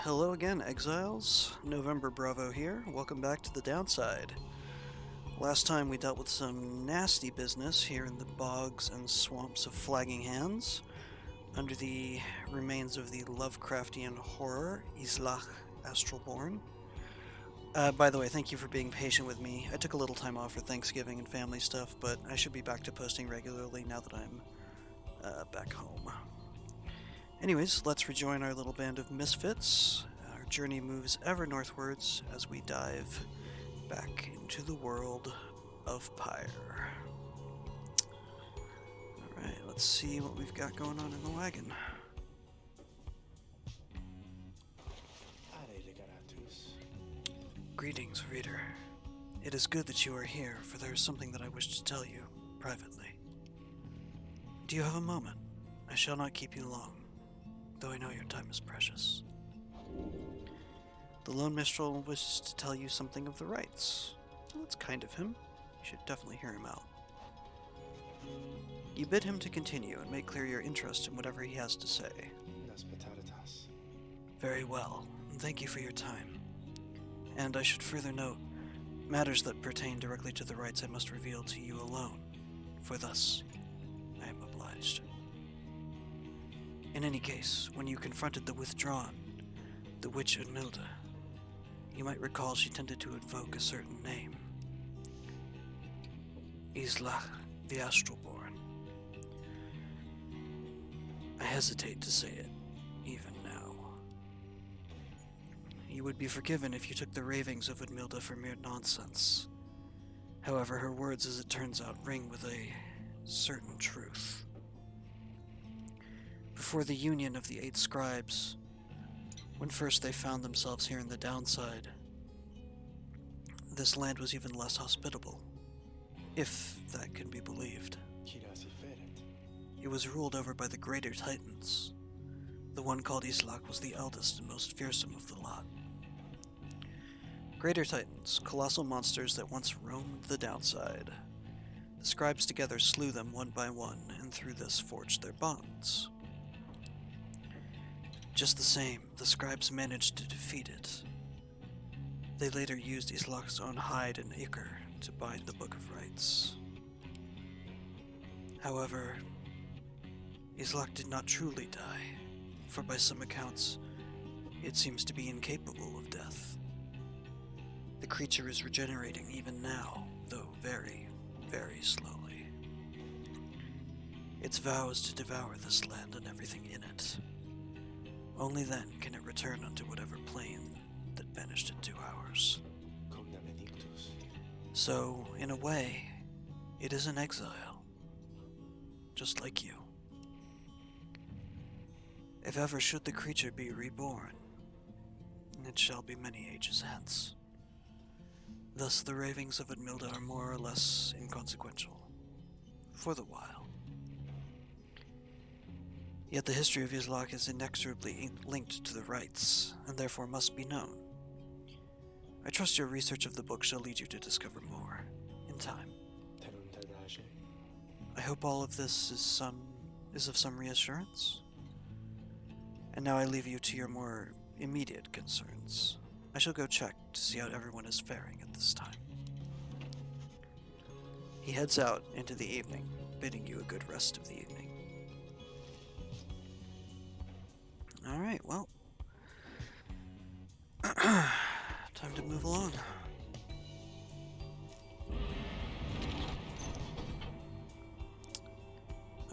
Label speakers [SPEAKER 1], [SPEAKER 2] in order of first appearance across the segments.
[SPEAKER 1] Hello again, exiles. November Bravo here. Welcome back to the downside. Last time we dealt with some nasty business here in the bogs and swamps of Flagging Hands, under the remains of the Lovecraftian horror, Islach Astralborn. By the way, thank you for being patient with me. I took a little time off for Thanksgiving and family stuff, but I should be back to posting regularly now that I'm back home. Anyways, let's rejoin our little band of misfits. Our journey moves ever northwards as we dive back into the world of Pyre. Alright, let's see what we've got going on in the wagon. Greetings, reader. It is good that you are here, for there is something that I wish to tell you, privately. Do you have a moment? I shall not keep you long, though I know your time is precious. The Lone Minstrel wishes to tell you something of the rites. Well, that's kind of him. You should definitely hear him out. You bid him to continue and make clear your interest in whatever he has to say. Very well, and thank you for your time. And I should further note, matters that pertain directly to the rites I must reveal to you alone, for thus I am obliged. In any case, when you confronted the withdrawn, the witch Unmilda, you might recall she tended to invoke a certain name. Islach the Astralborn. I hesitate to say it, even now. You would be forgiven if you took the ravings of Unmilda for mere nonsense. However, her words, as it turns out, ring with a certain truth. Before the union of the 8 scribes, when first they found themselves here in the downside, this land was even less hospitable, if that can be believed. It was ruled over by the greater titans. The one called Islach was the eldest and most fearsome of the lot. Greater titans, colossal monsters that once roamed the downside. The scribes together slew them one by one, and through this forged their bonds. Just the same, the scribes managed to defeat it. They later used Islach's own hide and ichor to bind the Book of Rites. However, Islach did not truly die, for by some accounts, it seems to be incapable of death. The creature is regenerating even now, though very, very slowly. Its vow is to devour this land and everything in it. Only then can it return unto whatever plane that banished it to ours. So, in a way, it is an exile. Just like you. If ever should the creature be reborn, it shall be many ages hence. Thus the ravings of Unmilda are more or less inconsequential, for the while. Yet the history of Islach is inexorably linked to the rites, and therefore must be known. I trust your research of the book shall lead you to discover more, in time. I hope all of this is of some reassurance. And now I leave you to your more immediate concerns. I shall go check to see how everyone is faring at this time. He heads out into the evening, bidding you a good rest of the evening. Alright, well. Time to move along.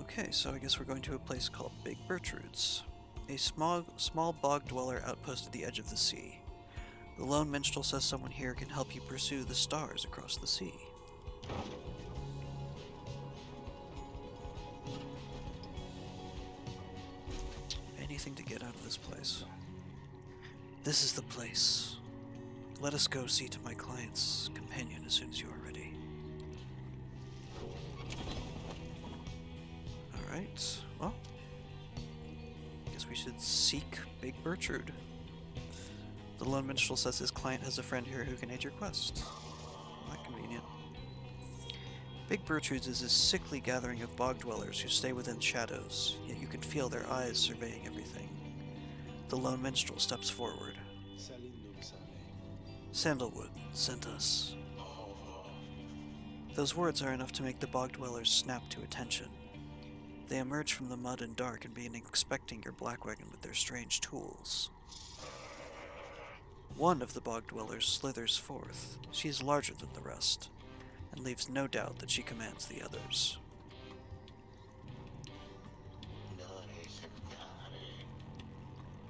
[SPEAKER 1] Okay, so I guess we're going to a place called Big Bertrude's. A small bog dweller outpost at the edge of the sea. The Lone Minstrel says someone here can help you pursue the stars across the sea. Anything to get out of this place. This is the place. Let us go see to my client's companion as soon as you are ready. Alright, well, guess we should seek Big Bertrude. The Lone Minstrel says his client has a friend here who can aid your quest. Not convenient. Big Bertrude's is a sickly gathering of bog dwellers who stay within shadows, yet you can feel their eyes surveying everything. The lone minstrel steps forward. Sandalwood sent us. Those words are enough to make the bog dwellers snap to attention. They emerge from the mud and dark and begin inspecting your black wagon with their strange tools. One of the bog dwellers slithers forth. She is larger than the rest, and leaves no doubt that she commands the others.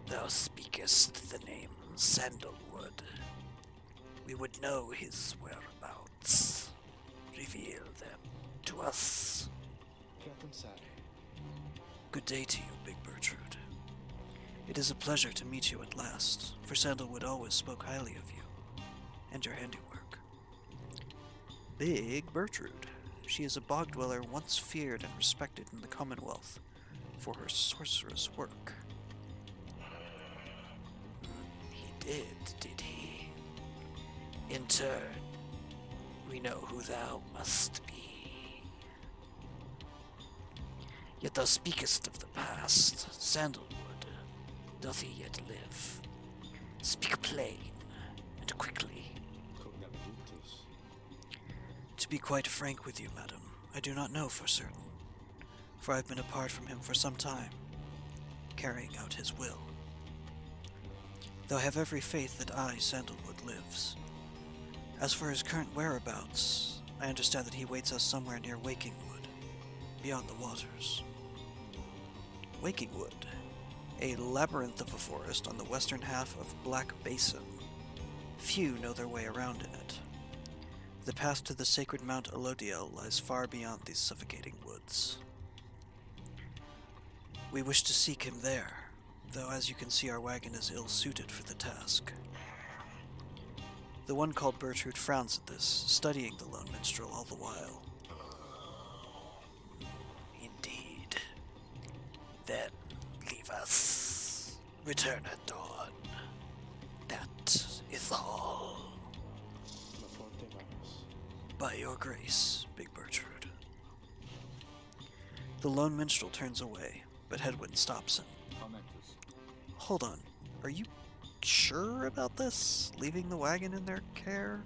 [SPEAKER 1] Thou speakest the name Sandalwood. We would know his whereabouts. Reveal them to us. Good day to you, Big Bertrude. It is a pleasure to meet you at last, for Sandalwood always spoke highly of you, and your handiwork. Big Bertrude. She is a bog dweller once feared and respected in the Commonwealth for her sorcerous work. He did he? In turn, we know who thou must be. Yet thou speakest of the past. Sandalwood, doth he yet live? Speak plain, and quickly. To be quite frank with you, madam, I do not know for certain, for I've been apart from him for some time, carrying out his will. Though I have every faith that I, Sandalwood, lives. As for his current whereabouts, I understand that he waits us somewhere near Wakingwood, beyond the waters. Wakingwood, a labyrinth of a forest on the western half of Black Basin. Few know their way around in it. The path to the sacred Mount Elodiel lies far beyond these suffocating woods. We wish to seek him there, though as you can see our wagon is ill-suited for the task. The one called Bertrude frowns at this, studying the lone minstrel all the while. Indeed. Then leave us. Return at dawn. That is all. By your grace, Big Bertrude. The lone minstrel turns away, but Hedwyn stops him. Hold on, are you sure about this? Leaving the wagon in their care?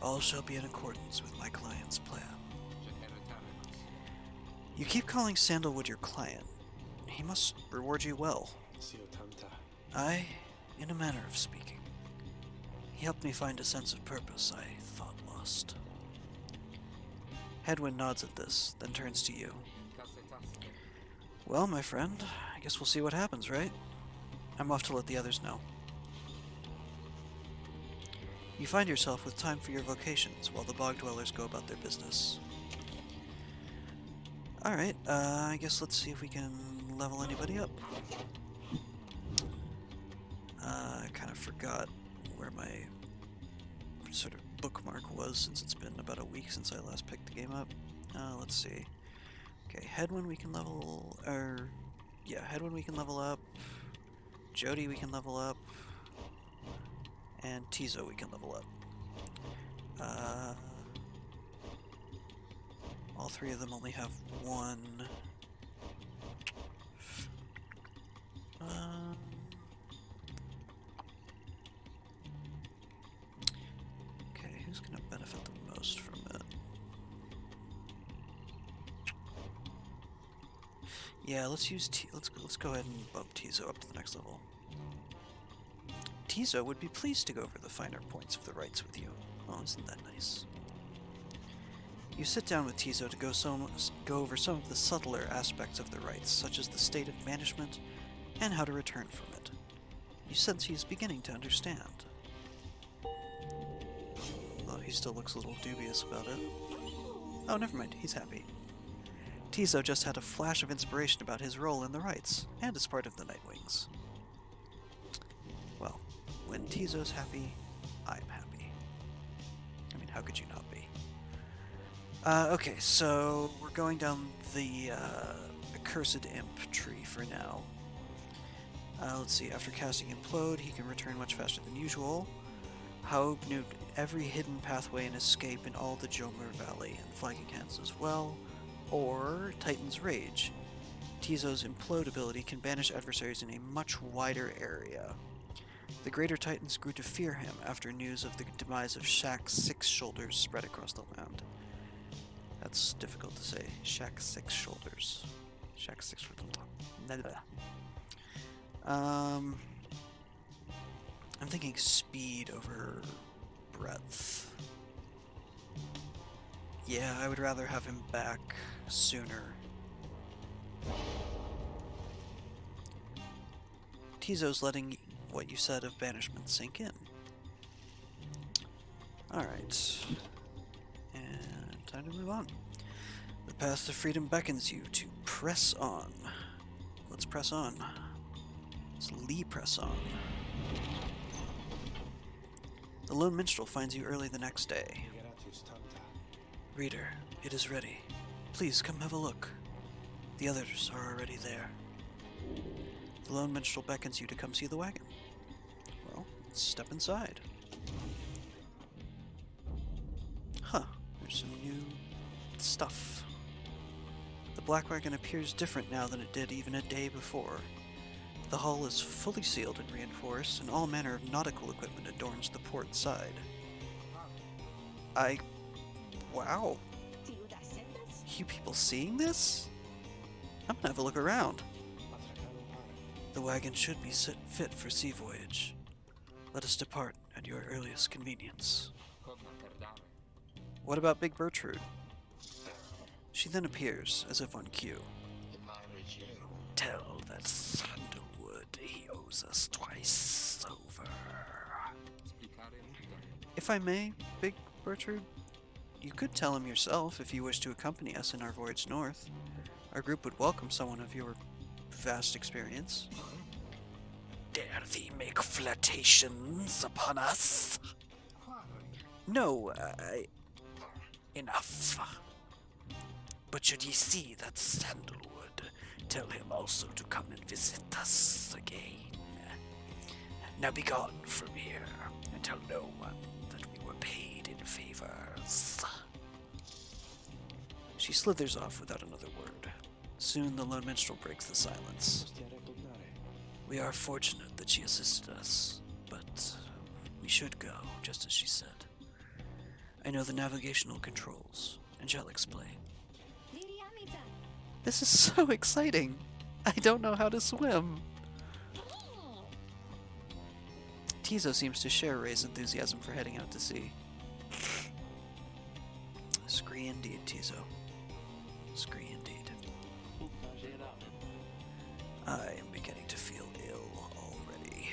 [SPEAKER 1] All shall be in accordance with my client's plan. You keep calling Sandalwood your client. He must reward you well. Aye, in a manner of speaking. He helped me find a sense of purpose I thought lost. Hedwyn nods at this, then turns to you. Well, my friend, I guess we'll see what happens, right? I'm off to let the others know. You find yourself with time for your vocations while the bog dwellers go about their business. Alright, I guess let's see if we can level anybody up. I kind of forgot where my sort of bookmark was since it's been about a week since I last picked the game up. Let's see. Okay, Hedwyn we can level, Hedwyn we can level up. Jody we can level up. And Tizo we can level up. All three of them only have one. Okay, who's gonna benefit the most from it? Yeah, let's use let's go ahead and bump Tizo up to the next level. Tizo would be pleased to go over the finer points of the rites with you. Oh, isn't that nice? You sit down with Tizo to go over some of the subtler aspects of the rites, such as the state of banishment and how to return from it. You sense he is beginning to understand. Though he still looks a little dubious about it. Oh, never mind, he's happy. Tizo just had a flash of inspiration about his role in the rites, and is part of the Nightwings. Well, when Tizo's happy, I'm happy. I mean, how could you not be? Okay, so we're going down the Accursed Imp tree for now. Let's see, after casting Implode, he can return much faster than usual. Haub knew every hidden pathway and escape in all the Jomer Valley and Flagging Hands as well. Or Titan's Rage. Tizo's implode ability can banish adversaries in a much wider area. The Greater Titans grew to fear him after news of the demise of Shaq's 6 shoulders spread across the land. That's difficult to say. Shaq's 6 shoulders. Shaq's 6 shoulders. I'm thinking speed over breadth. Yeah, I would rather have him back sooner. Tizo's letting what you said of banishment sink in. Alright. And time to move on. The path to freedom beckons you to press on. Let's press on. Let's press on. The lone minstrel finds you early the next day. Reader, it is ready. Please come have a look. The others are already there. The lone minstrel beckons you to come see the wagon. Well, let's step inside. Huh, there's some new stuff. The black wagon appears different now than it did even a day before. The hull is fully sealed and reinforced, and all manner of nautical equipment adorns the port side. Wow. You people seeing this? I'm gonna have a look around. The wagon should be fit for sea voyage. Let us depart at your earliest convenience. What about Big Bertrude? She then appears, as if on cue. Tell that Sandalwood he owes us twice over. If I may, Big Bertrude, you could tell him yourself if you wish to accompany us in our voyage north. Our group would welcome someone of your vast experience. Dare thee make flirtations upon us? No, enough. But should ye see that Sandalwood, tell him also to come and visit us again. Now be gone from here, and tell no one that we were paid in favors. She slithers off without another word. Soon the lone minstrel breaks the silence. We are fortunate that she assisted us, but we should go, just as she said. I know the navigational controls, and shall explain. This is so exciting! I don't know how to swim! Tizo seems to share Ray's enthusiasm for heading out to sea. Scree indeed, Tizo. Scree indeed. I am beginning to feel ill already.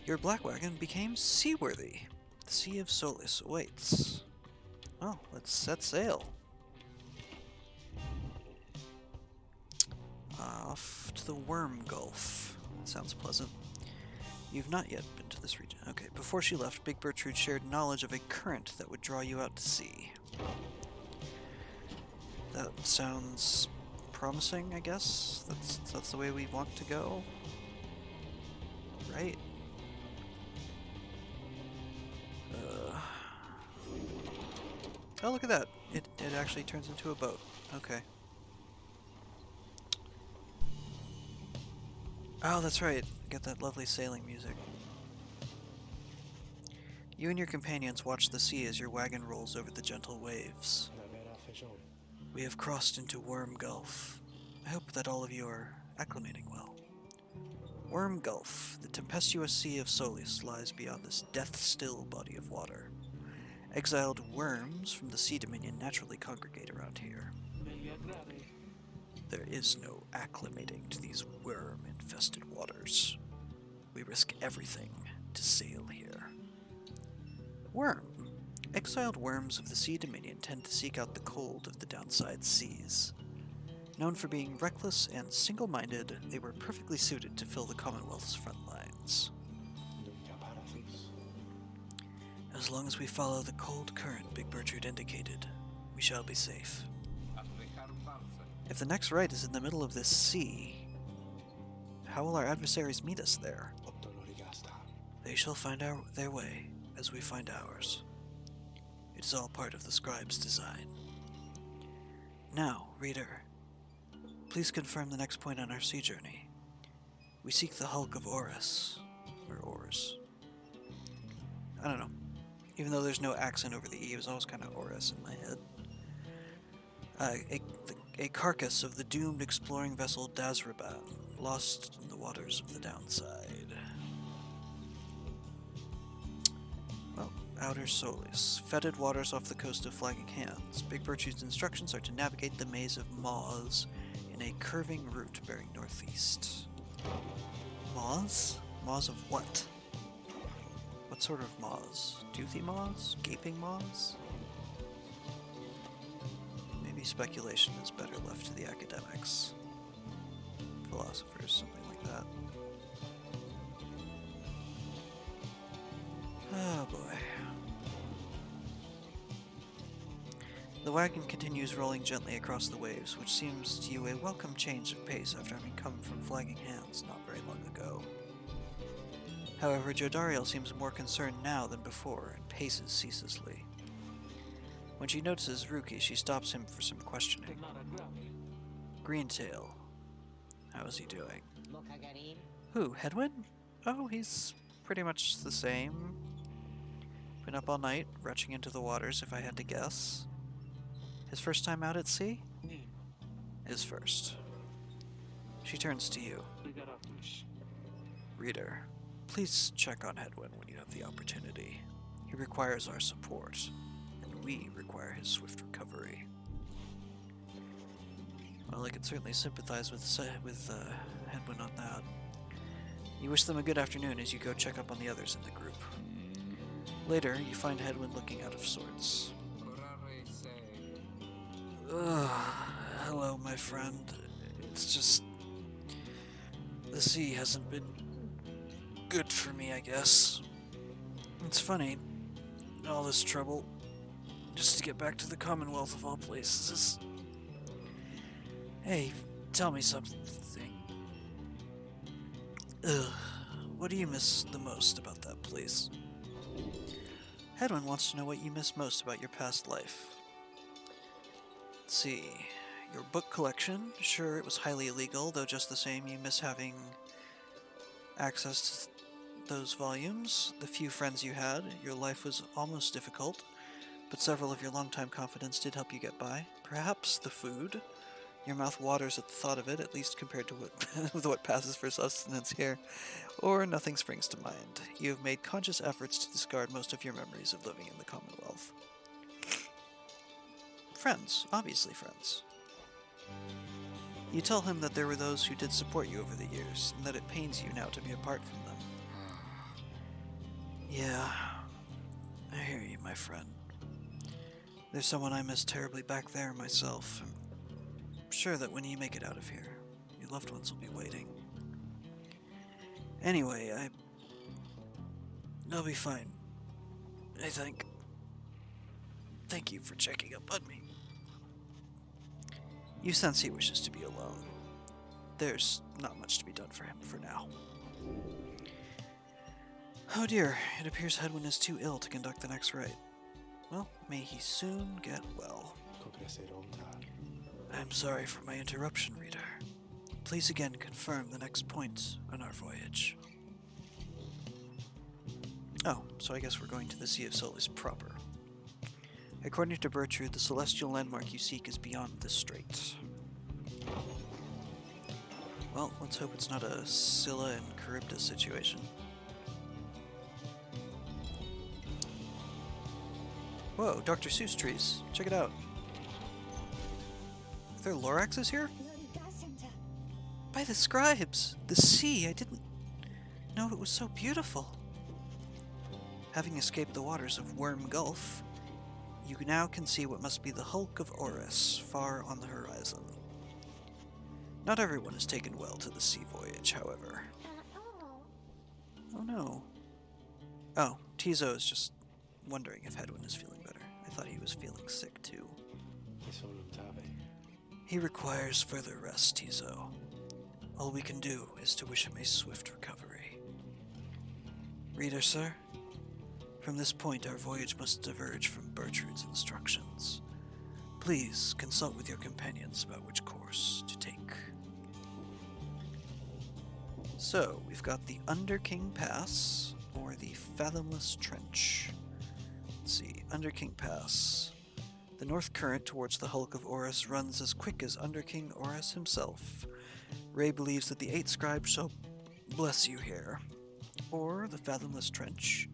[SPEAKER 1] Your black wagon became seaworthy. The Sea of Solace awaits. Well, let's set sail. Off to the Worm Gulf. Sounds pleasant. You've not yet been to this region. Okay, before she left, Big Bertrude shared knowledge of a current that would draw you out to sea. That sounds promising, I guess? That's the way we want to go? Right? Oh, look at that. It actually turns into a boat. Okay. Oh, that's right. Get that lovely sailing music. You and your companions watch the sea as your wagon rolls over the gentle waves. We have crossed into Worm Gulf. I hope that all of you are acclimating well. Worm Gulf, the tempestuous Sea of Solace, lies beyond this death-still body of water. Exiled worms from the Sea Dominion naturally congregate around here. There is no acclimating to these worm-infested waters. We risk everything to sail here. Worm. Exiled worms of the Sea Dominion tend to seek out the cold of the downside seas. Known for being reckless and single-minded, they were perfectly suited to fill the Commonwealth's front lines. As long as we follow the cold current Big Bertrude indicated, we shall be safe. If the next right is in the middle of this sea, how will our adversaries meet us there? They shall find their way as we find ours. It is all part of the scribe's design. Now, reader, Please confirm the next point on our sea journey. We seek the hulk of Oris. Or Ors. I don't know. Even though there's no accent over the E, it was always kind of Oris in my head. A carcass of the doomed exploring vessel Dazraban, lost in the waters of the downside. Well, Outer Solis. Fetid waters off the coast of Flagging Hands. Big Birch's instructions are to navigate the maze of maws in a curving route bearing northeast. Maws? Maws of what? What sort of maws? Toothy maws? Gaping maws? Maybe speculation is better left to the academics. Philosophers, something like that. Oh boy. The wagon continues rolling gently across the waves, which seems to you a welcome change of pace after having come from Flagging Hands not very long ago. However, Jodariel seems more concerned now than before and paces ceaselessly. When she notices Ruki, she stops him for some questioning. Greentail. How is he doing? Who, Hedwin? Oh, he's pretty much the same. Been up all night, retching into the waters if I had to guess. His first time out at sea? His first. She turns to you. Reader, please check on Hedwin when you have the opportunity. He requires our support, and we require his swift recovery. Well, I can certainly sympathize with Hedwin on that. You wish them a good afternoon as you go check up on the others in the group. Later, you find Hedwin looking out of sorts. Hello, my friend. It's just... the sea hasn't been good for me, I guess. It's funny, all this trouble, just to get back to the Commonwealth of all places. Hey, tell me something. What do you miss the most about that place? Hedwin wants to know what you miss most about your past life. Let's see. Your book collection. Sure, it was highly illegal, though just the same you miss having access to those volumes. The few friends you had. Your life was almost difficult, but several of your longtime confidants did help you get by. Perhaps the food. Your mouth waters at the thought of it, at least compared to what passes for sustenance here. Or nothing springs to mind. You have made conscious efforts to discard most of your memories of living in the Commonwealth. Friends. Obviously friends. You tell him that there were those who did support you over the years, and that it pains you now to be apart from them. Yeah, I hear you, my friend. There's someone I miss terribly back there myself. I'm sure that when you make it out of here, your loved ones will be waiting. Anyway, I'll be fine, I think. Thank you for checking up on me. You sense he wishes to be alone. There's not much to be done for him for now. Oh dear, it appears Hedwin is too ill to conduct the next rite. Well, may he soon get well. I'm sorry for my interruption, reader. Please again confirm the next point on our voyage. Oh, so I guess we're going to the Sea of Solis proper. According to Bertrude, the celestial landmark you seek is beyond this strait. Well, let's hope it's not a Scylla and Charybdis situation. Whoa, Dr. Seuss trees. Check it out. Are there Loraxes here? By the scribes! The sea! I didn't know it was so beautiful. Having escaped the waters of Worm Gulf, you now can see what must be the hulk of Oris far on the horizon. Not everyone is taken well to the sea voyage, however. Oh no. Oh, Tizo is just wondering if Hedwin is feeling better. I thought he was feeling sick too. He requires further rest, Tizo. All we can do is to wish him a swift recovery. Reader, sir? From this point, our voyage must diverge from Bertrude's instructions. Please consult with your companions about which course to take. So, we've got the Underking Pass, or the Fathomless Trench. Let's see, Underking Pass. The north current towards the hulk of Horus runs as quick as Underking Horus himself. Ray believes that the 8 scribes shall bless you here. Or the Fathomless Trench.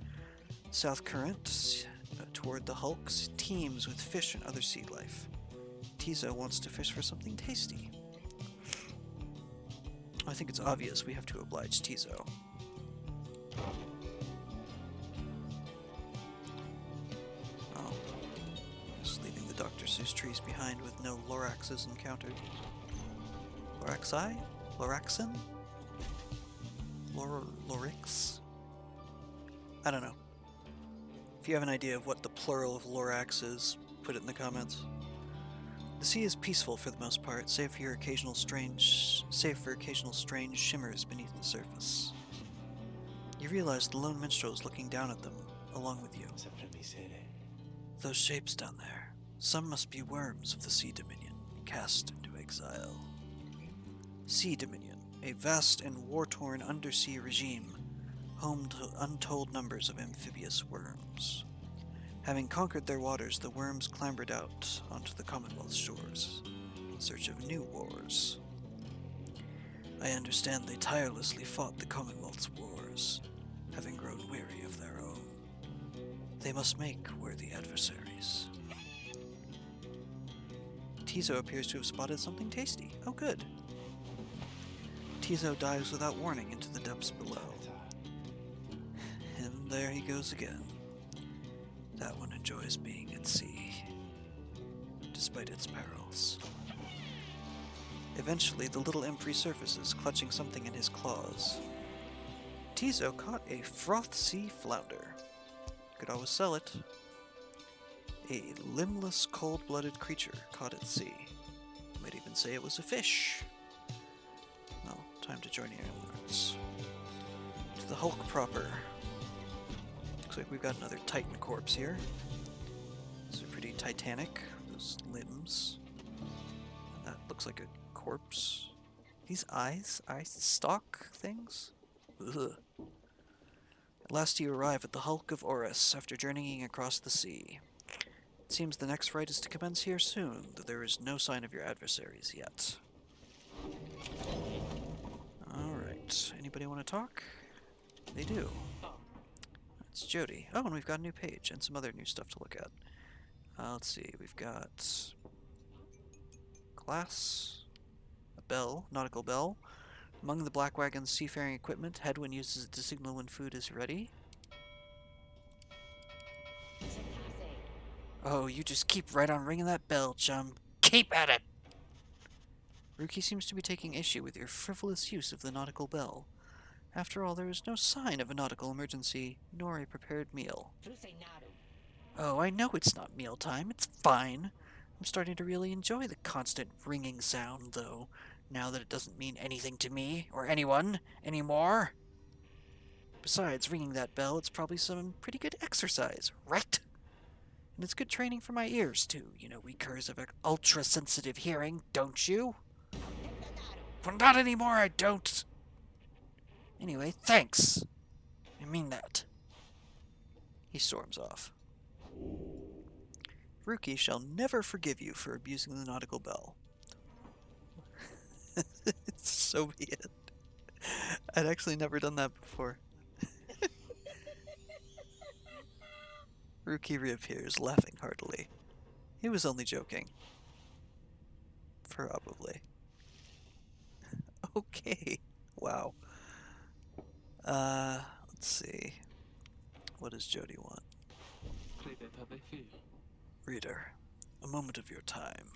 [SPEAKER 1] South current toward the hulks teems with fish and other sea life. Tizo wants to fish for something tasty. I think it's obvious we have to oblige Tizo. Oh. Just leaving the Dr. Seuss trees behind with no Loraxes encountered. Loraxi? Loraxin? Lorix? I don't know. If you have an idea of what the plural of Lorax is, put it in the comments. The sea is peaceful for the most part, save for occasional strange shimmers beneath the surface. You realize the lone minstrel is looking down at them, along with you. Those shapes down there, some must be worms of the Sea Dominion, cast into exile. Sea Dominion, a vast and war-torn undersea regime, home to untold numbers of amphibious worms. Having conquered their waters, the worms clambered out onto the Commonwealth's shores, in search of new wars. I understand they tirelessly fought the Commonwealth's wars, having grown weary of their own. They must make worthy adversaries. Tizo appears to have spotted something tasty. Oh, good. Tizo dives without warning into the depths below. And there he goes again. That one enjoys being at sea, despite its perils. Eventually, the little imp resurfaces, clutching something in his claws. Tizo caught a froth sea flounder. Could always sell it. A limbless, cold-blooded creature caught at sea. Might even say it was a fish. Well, time to join your words. To the hulk proper. Looks like we've got another Titan corpse here. These are pretty titanic, those limbs. And that looks like a corpse. These eyes? Eye stalk things? Ugh. At last you arrive at the hulk of Horus after journeying across the sea. It seems the next rite is to commence here soon, though there is no sign of your adversaries yet. Alright, anybody want to talk? They do. It's Jody. Oh, and we've got a new page and some other new stuff to look at. Let's see, we've got glass, a bell, nautical bell. Among the Black Wagon's seafaring equipment, Hedwyn uses it to signal when food is ready. Oh, you just keep right on ringing that bell, chum. Keep at it! Ruki seems to be taking issue with your frivolous use of the nautical bell. After all, there is no sign of a nautical emergency, nor a prepared meal. Oh, I know it's not mealtime. It's fine. I'm starting to really enjoy the constant ringing sound, though, now that it doesn't mean anything to me, or anyone, anymore. Besides, ringing that bell, it's probably some pretty good exercise, right? And it's good training for my ears, too. You know, we curs have an ultra-sensitive hearing, don't you? Well, not anymore, I don't. Anyway, thanks. I mean that. He storms off. Ruki shall never forgive you for abusing the nautical bell. So be it. I'd actually never done that before. Ruki reappears, laughing heartily. He was only joking. Probably. Okay. Wow. Let's see. What does Jody want? Reader, a moment of your time.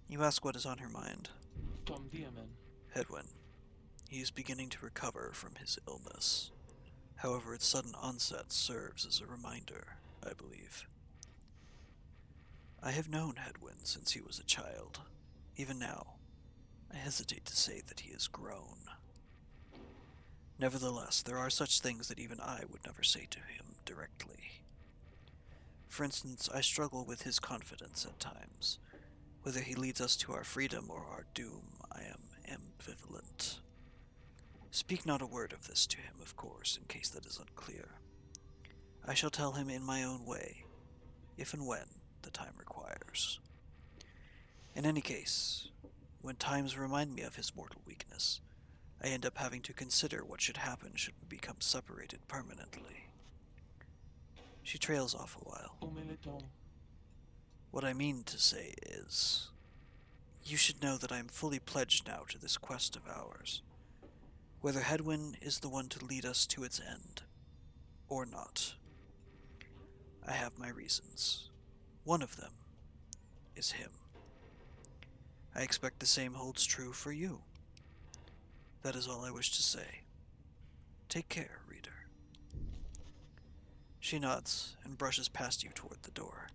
[SPEAKER 1] You ask what is on her mind. Hedwyn. He is beginning to recover from his illness. However, its sudden onset serves as a reminder, I believe. I have known Hedwyn since he was a child. Even now, I hesitate to say that he has grown. Nevertheless, there are such things that even I would never say to him directly. For instance, I struggle with his confidence at times. Whether he leads us to our freedom or our doom, I am ambivalent. Speak not a word of this to him, of course, in case that is unclear. I shall tell him in my own way, if and when the time requires. In any case, when times remind me of his mortal weakness, I end up having to consider what should happen should we become separated permanently. She trails off a while. What I mean to say is, you should know that I am fully pledged now to this quest of ours, whether Hedwyn is the one to lead us to its end, or not. I have my reasons. One of them is him. I expect the same holds true for you. That is all I wish to say. Take care, reader. She nods and brushes past you toward the door.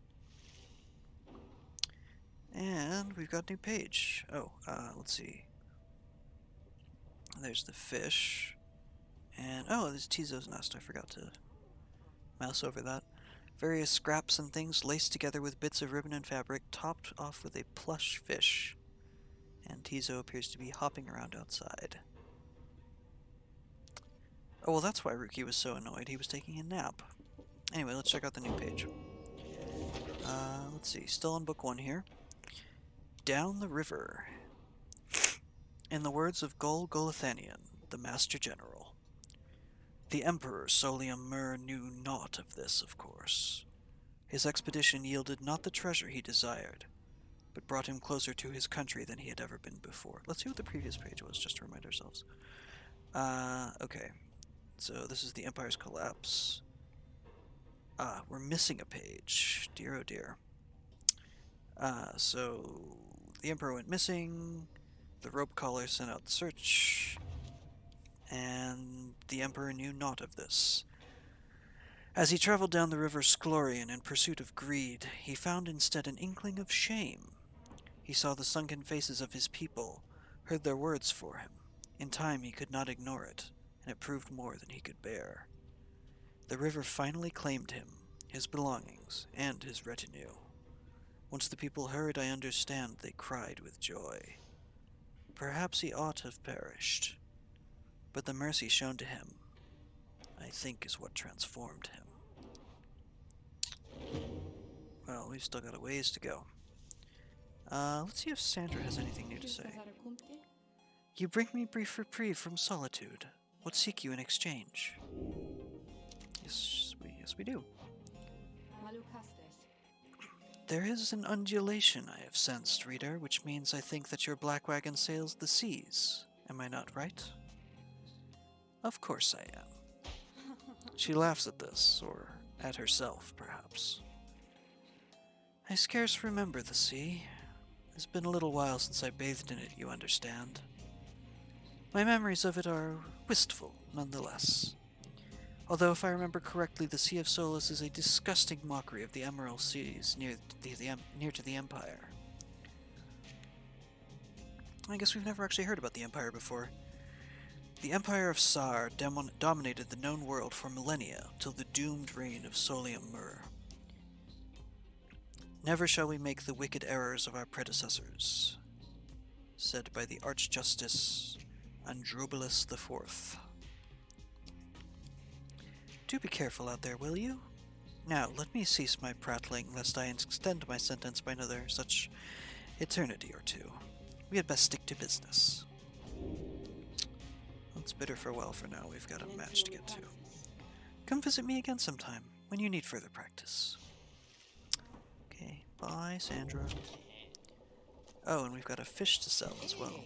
[SPEAKER 1] And we've got a new page. Oh, let's see. There's the fish. And, oh, there's Tizo's nest. I forgot to mouse over that. Various scraps and things laced together with bits of ribbon and fabric, topped off with a plush fish. And Tizo appears to be hopping around outside. Oh, well, that's why Ruki was so annoyed. He was taking a nap. Anyway, let's check out the new page. Let's see. Still on book 1 here. Down the river. In the words of Gol Golathanian, the Master General. The Emperor Solium Mur knew naught of this, of course. His expedition yielded not the treasure he desired, but brought him closer to his country than he had ever been before. Let's see what the previous page was, just to remind ourselves. Okay. So this is the Empire's collapse. We're missing a page. Dear, oh dear. So the Emperor went missing, the rope collar sent out the search, and the Emperor knew naught of this. As he traveled down the river Sklorian in pursuit of greed, he found instead an inkling of shame. He saw the sunken faces of his people, heard their words for him. In time he could not ignore it, and it proved more than he could bear. The river finally claimed him, his belongings, and his retinue. Once the people heard, I understand, they cried with joy. Perhaps he ought have perished, but the mercy shown to him, I think, is what transformed him. Well, we've still got a ways to go. Let's see if Sandra has anything new to say. You bring me brief reprieve from solitude. What seek you in exchange? Yes, we do. There is an undulation I have sensed, reader, which means I think that your black wagon sails the seas. Am I not right? Of course I am. She laughs at this, or at herself, perhaps. I scarce remember the sea. It's been a little while since I bathed in it, you understand. My memories of it are wistful, nonetheless. Although, if I remember correctly, the Sea of Solace is a disgusting mockery of the Emerald Seas near to the Empire. I guess we've never actually heard about the Empire before. The Empire of Sar dominated the known world for millennia, till the doomed reign of Solium Mur. Never shall we make the wicked errors of our predecessors, said by the Archjustice Androbolus IV. Do be careful out there, will you? Now, let me cease my prattling, lest I extend my sentence by another such eternity or two. We had best stick to business. Let's bid her farewell for now. We've got a match to get to. Come visit me again sometime, when you need further practice. Okay, bye, Sandra. Oh, and we've got a fish to sell as well.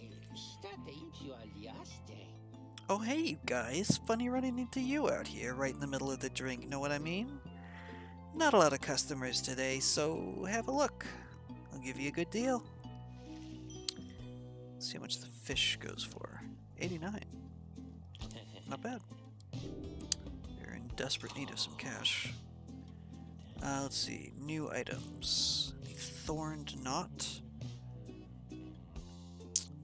[SPEAKER 1] Oh, hey, you guys. Funny running into you out here right in the middle of the drink, know what I mean? Not a lot of customers today, so have a look. I'll give you a good deal. Let's see how much the fish goes for. 89. Not bad. You're in desperate need of some cash. Let's see. New items. The Thorned Knot.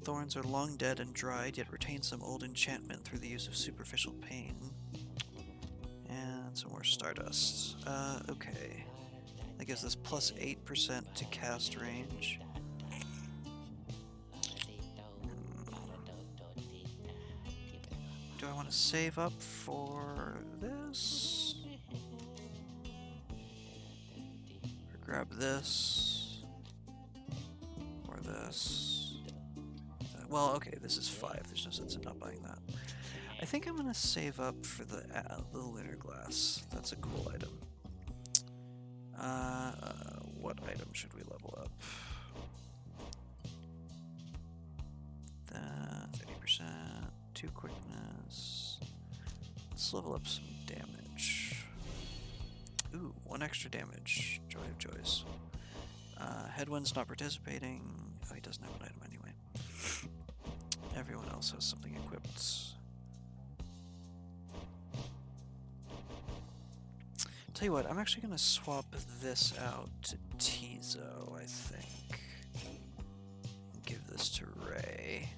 [SPEAKER 1] Thorns are long dead and dried, yet retain some old enchantment through the use of superficial pain. And some more stardust. Okay. That gives us plus 8% to cast range. Do I want to save up for this? Or grab this? Or this? Well, okay, this is 5. There's no sense in not buying that. I think I'm going to save up for the lunar glass. That's a cool item. What item should we level up? That 30%, 2 quickness. Let's level up some damage. Ooh, 1 extra damage. Joy of joys. Headwind's not participating. Oh, he doesn't have an item anyway. Everyone else has something equipped. Tell you what, I'm actually going to swap this out to Tizo, I think. Give this to Ray.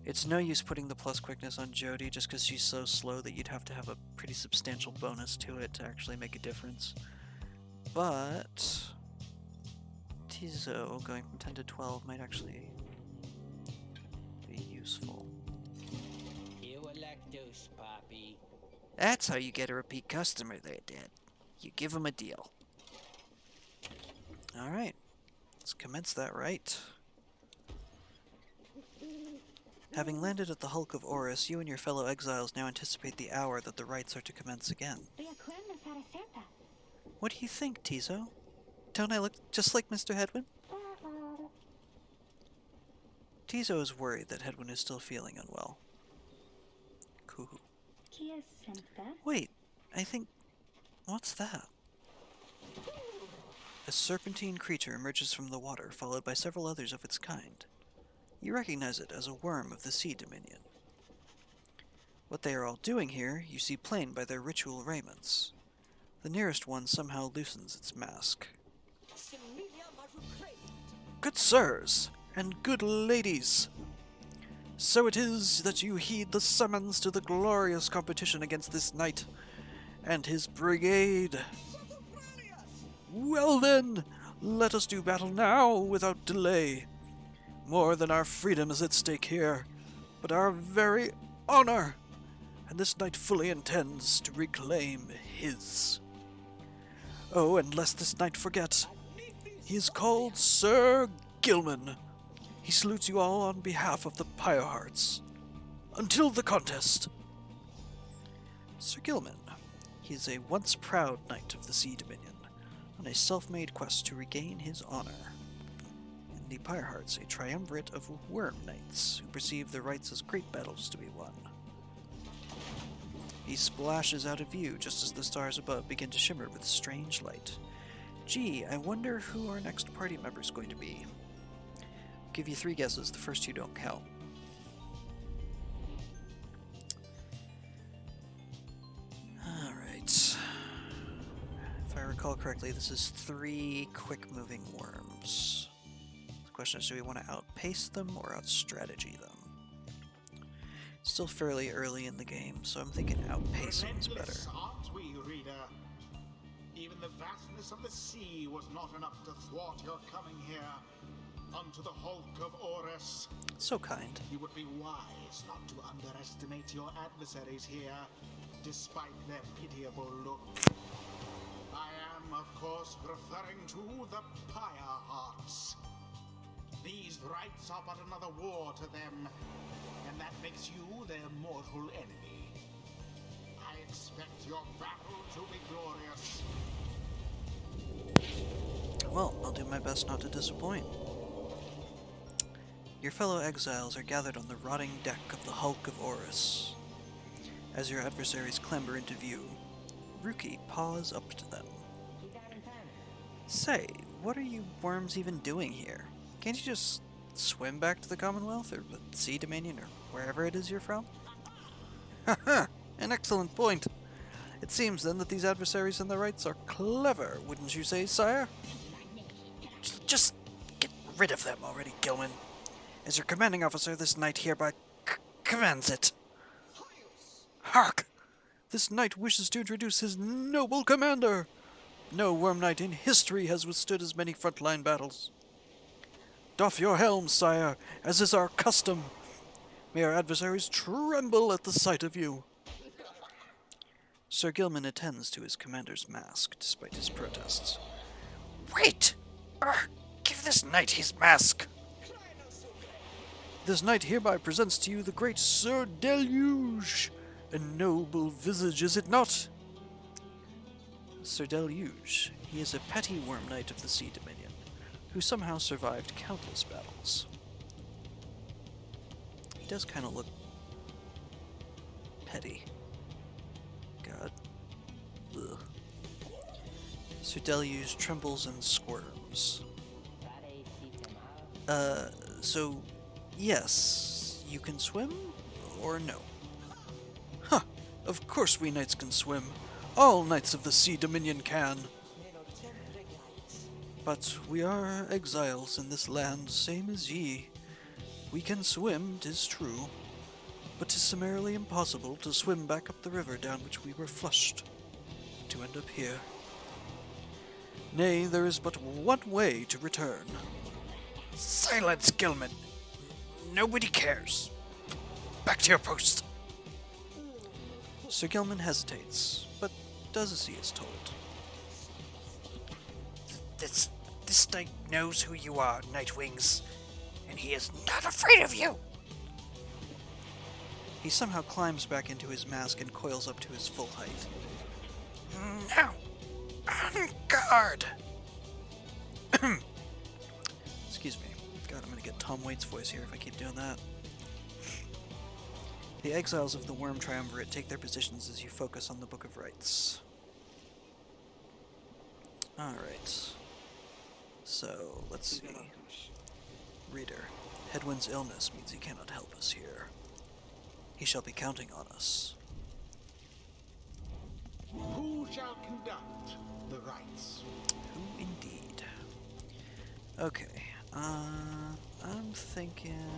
[SPEAKER 1] It's no use putting the plus quickness on Jody just because she's so slow that you'd have to have a pretty substantial bonus to it to actually make a difference. But Tizo going from 10 to 12 might actually be useful.
[SPEAKER 2] You will like those, Poppy.
[SPEAKER 1] That's how you get a repeat customer there, Dad. You give them a deal. Alright, let's commence that right. Having landed at the Hulk of Orus, you and your fellow exiles now anticipate the hour that the rites are to commence again. What do you think, Tizo? Don't I look just like Mr. Hedwin? Tizo is worried that Hedwin is still feeling unwell. Cool. Wait, I think... What's that? A serpentine creature emerges from the water, followed by several others of its kind. You recognize it as a worm of the Sea Dominion. What they are all doing here, you see plain by their ritual raiments. The nearest one somehow loosens its mask. Good sirs, and good ladies, so it is that you heed the summons to the glorious competition against this knight and his brigade. Well then, let us do battle now without delay. More than our freedom is at stake here, but our very honor, and this knight fully intends to reclaim his. Oh, and lest this knight forget, he is called Sir Gilman. He salutes you all on behalf of the Pyre Hearts. Until the contest. Sir Gilman. He is a once proud knight of the Sea Dominion, on a self-made quest to regain his honor. In the Pyre Hearts, a triumvirate of worm knights who perceive the rites as great battles to be won. He splashes out of view just as the stars above begin to shimmer with strange light. Gee, I wonder who our next party member is going to be. I'll give you 3 guesses, the first 2 don't count. Alright. If I recall correctly, this is 3 quick-moving worms. The question is, do we want to outpace them or outstrategy them? Still fairly early in the game, so I'm thinking outpacing is better.
[SPEAKER 3] Aren't we, reader? Even the vastness of the sea was not enough to thwart your coming here unto the Hulk of Orus.
[SPEAKER 1] So kind.
[SPEAKER 3] You would be wise not to underestimate your adversaries here, despite their pitiable look. I am, of course, referring to the Pyre Hearts. These rites are but another war to them, and that makes you their mortal enemy. I expect your battle to be glorious.
[SPEAKER 1] Well, I'll do my best not to disappoint. Your fellow exiles are gathered on the rotting deck of the Hulk of Orus. As your adversaries clamber into view, Ruki paws up to them. Say, what are you worms even doing here? Can't you just swim back to the Commonwealth or the Sea Dominion or wherever it is you're from? Haha, an excellent point. It seems then that these adversaries and their rights are clever, wouldn't you say, sire? Just get rid of them already, Gilman. As your commanding officer, this knight hereby commands it. Hark! This knight wishes to introduce his noble commander. No Worm Knight in history has withstood as many frontline battles. Doff your helm, sire, as is our custom. May our adversaries tremble at the sight of you. Sir Gilman attends to his commander's mask, despite his protests. Wait! Give this knight his mask! This knight hereby presents to you the great Sir Deluge. A noble visage, is it not? Sir Deluge. He is a petty worm knight of the Sea Dominion, who somehow survived countless battles. He does kind of look petty. God. Ugh. Sir Deluge trembles and squirms. So, yes, you can swim, or no? Huh, of course we knights can swim. All knights of the Sea Dominion can. But we are exiles in this land, same as ye. We can swim, 'tis true, but 'tis summarily impossible to swim back up the river down which we were flushed, to end up here. Nay, there is but one way to return. Silence, Gilman! Nobody cares. Back to your post! Sir Gilman hesitates, but does as he is told. This knight knows who you are, Nightwings, and he is not afraid of you! He somehow climbs back into his mask and coils up to his full height. Now, on guard! Excuse me. God, I'm gonna get Tom Waits' voice here if I keep doing that. The exiles of the Worm Triumvirate take their positions as you focus on the Book of Rites. Alright. So, let's see. Reader. Hedwin's illness means he cannot help us here. He shall be counting on us.
[SPEAKER 3] Who shall conduct the rites?
[SPEAKER 1] Who indeed? Okay. I'm thinking...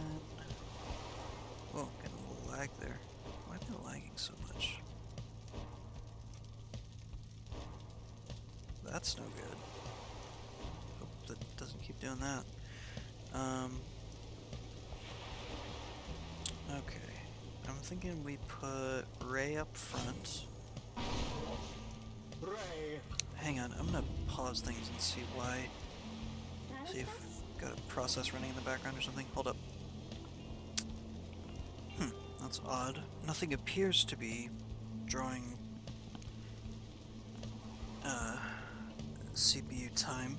[SPEAKER 1] Whoa, getting a little lag there. Why am I lagging so much? That's no good. Hope that doesn't keep doing that. Okay. I'm thinking we put Ray up front.
[SPEAKER 3] Ray.
[SPEAKER 1] Hang on, I'm gonna pause things and see why. See if we've got a process running in the background or something. Hold up. That's odd. Nothing appears to be drawing CPU time,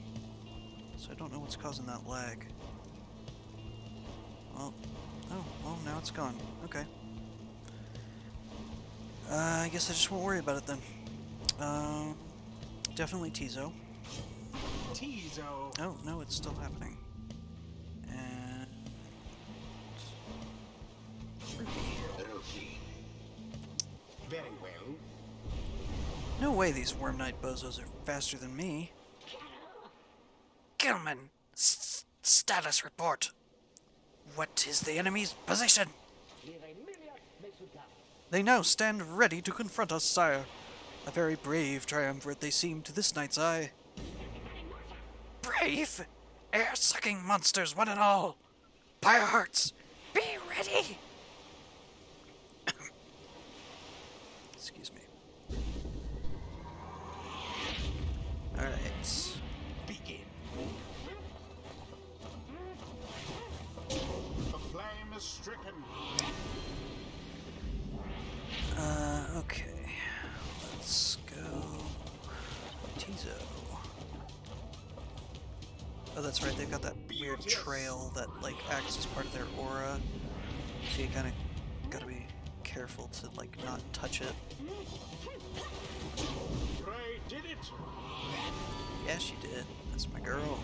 [SPEAKER 1] so I don't know what's causing that lag. Well, oh, well, now it's gone. Okay. I guess I just won't worry about it then. Definitely Tizo.
[SPEAKER 3] Tizo.
[SPEAKER 1] Oh, no, it's still happening. And...
[SPEAKER 3] Rookie. Very well.
[SPEAKER 1] No way these Worm Knight bozos are faster than me. Gilman, status report. What is the enemy's position? They now stand ready to confront us, sire. A very brave triumvirate they seem to this knight's eye. Brave? Air-sucking monsters, one and all. Pyre hearts, be ready! Excuse me. Alright.
[SPEAKER 3] Begin. The flame is stricken.
[SPEAKER 1] Okay. Let's go... Tizo. Oh, that's right, they've got that weird trail that, like, acts as part of their aura. So you kinda gotta be careful to, like, not touch it.
[SPEAKER 3] Ray did it.
[SPEAKER 1] Yeah, she did. That's my girl.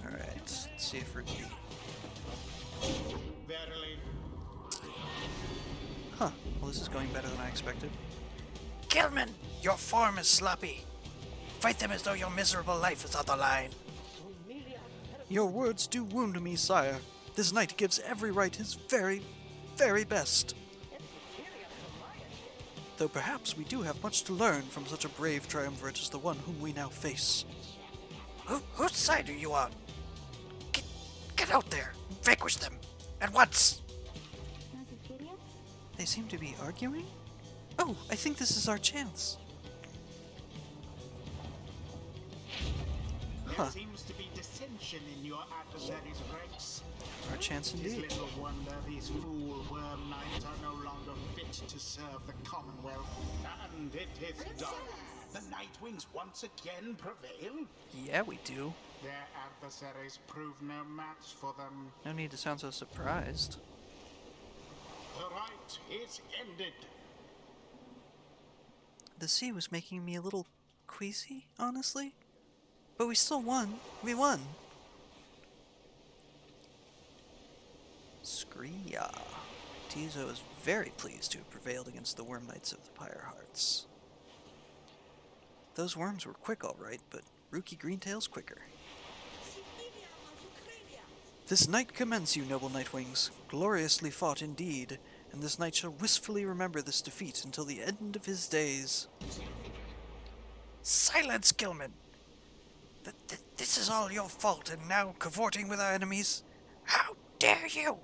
[SPEAKER 1] Alright, let's see if Ruby...
[SPEAKER 3] Verily.
[SPEAKER 1] Huh, well this is going better than I expected. Gilman, your form is sloppy. Fight them as though your miserable life is on the line. Your words do wound me, sire. This knight gives every right his very, very best. though perhaps we do have much to learn from such a brave triumvirate as the one whom we now face.
[SPEAKER 4] Whose side are you on? Get out there! Vanquish them! At once!
[SPEAKER 1] They seem to be arguing? Oh, I think this is our chance.
[SPEAKER 3] There seems to be dissension in your adversaries' ranks.
[SPEAKER 1] Our chance
[SPEAKER 3] It is
[SPEAKER 1] indeed.
[SPEAKER 3] little wonder these fool worm knights are no longer fit to serve the Commonwealth. And it is done. The Nightwings once again prevail.
[SPEAKER 1] Yeah, we do.
[SPEAKER 3] Their adversaries prove no match for them.
[SPEAKER 1] No need to sound so surprised.
[SPEAKER 3] The right is ended.
[SPEAKER 1] The sea was making me a little queasy, honestly. But we still won. We won. Screeya. Tizo is very pleased to have prevailed against the Worm Knights of the Pyre Hearts. Those worms were quick, all right, but Rookie Greentail's quicker. This night commends you, noble Nightwings. Gloriously fought indeed, and this knight shall wistfully remember this defeat until the end of his days.
[SPEAKER 4] Silence, Gilman! This is all your fault, and now cavorting with our enemies? How dare you!